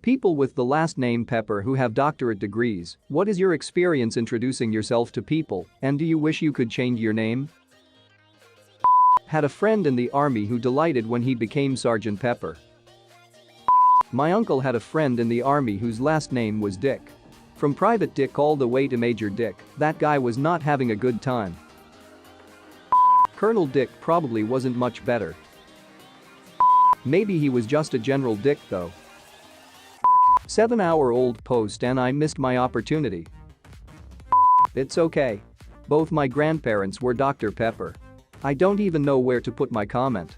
People with the last name Pepper who have doctorate degrees, what is your experience introducing yourself to people, and do you wish you could change your name? Had a friend in the army who delighted when he became Sergeant Pepper. My uncle had a friend in the army whose last name was Dick. From Private Dick all the way to Major Dick, that guy was not having a good time. Colonel Dick probably wasn't much better. Maybe he was just a General Dick though. 7-hour-old post and I missed my opportunity. It's okay. Both my grandparents were Dr. Pepper. I don't even know where to put my comment.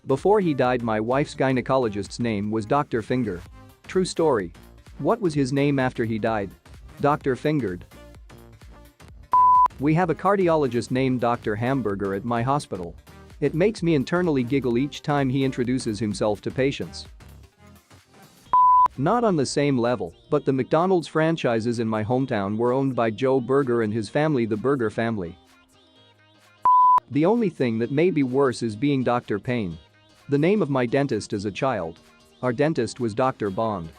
Before he died, my wife's gynecologist's name was Dr. Finger. True story. What was his name after he died? Dr. Fingered. We have a cardiologist named Dr. Hamburger at my hospital. It makes me internally giggle each time he introduces himself to patients. Not on the same level, but the McDonald's franchises in my hometown were owned by Joe Burger and his family, the Burger family. The only thing that may be worse is being Dr. Payne. The name of my dentist as a child. Our dentist was Dr. Bond.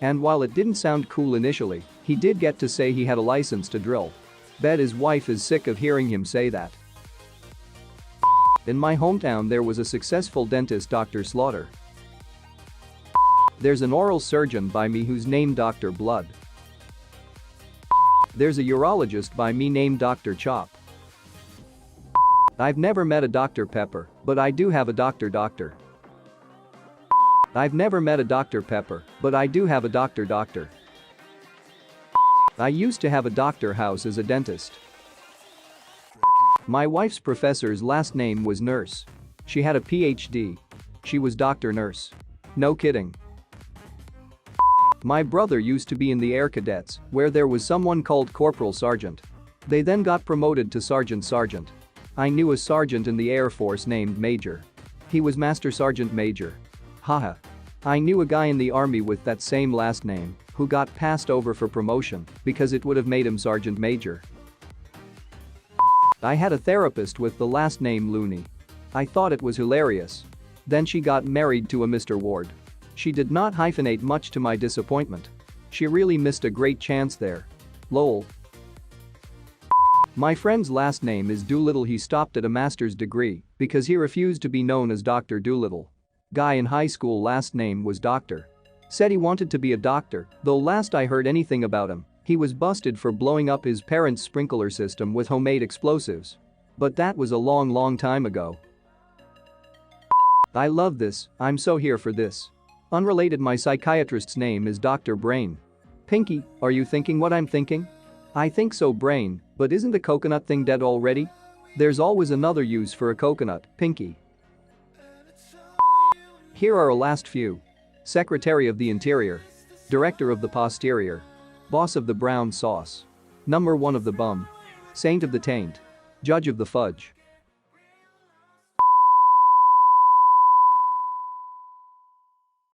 And while it didn't sound cool initially, he did get to say he had a license to drill. Bet his wife is sick of hearing him say that. In my hometown there was a successful dentist, Dr. Slaughter. There's an oral surgeon by me who's named Dr. Blood. There's a urologist by me named Dr. Chop. I've never met a Dr. Pepper, but I do have a Doctor. I've never met a Dr. Pepper, but I do have a Doctor. I used to have a doctor house as a dentist. My wife's professor's last name was Nurse. She had a PhD. She was Dr. Nurse. No kidding. My brother used to be in the Air Cadets, where there was someone called Corporal Sergeant. They then got promoted to Sergeant. I knew a sergeant in the Air Force named Major. He was Master Sergeant Major. Haha. I knew a guy in the army with that same last name who got passed over for promotion because it would have made him Sergeant Major. I had a therapist with the last name Looney. I thought it was hilarious. Then she got married to a Mr. Ward. She did not hyphenate, much to my disappointment. She really missed a great chance there. Lol. My friend's last name is Doolittle. He stopped at a master's degree because he refused to be known as Dr. Doolittle. Guy in high school last name was Doctor. Said he wanted to be a doctor, though last I heard anything about him, he was busted for blowing up his parents' sprinkler system with homemade explosives. But that was a long time ago. I love this, I'm so here for this. Unrelated, my psychiatrist's name is Dr. Brain. Pinky, are you thinking what I'm thinking? I think so, Brain, but isn't the coconut thing dead already? There's always another use for a coconut, Pinky. Here are a last few. Secretary of the Interior. Director of the Posterior. Boss of the brown sauce. Number 1 of the bum. Saint of the taint. Judge of the fudge.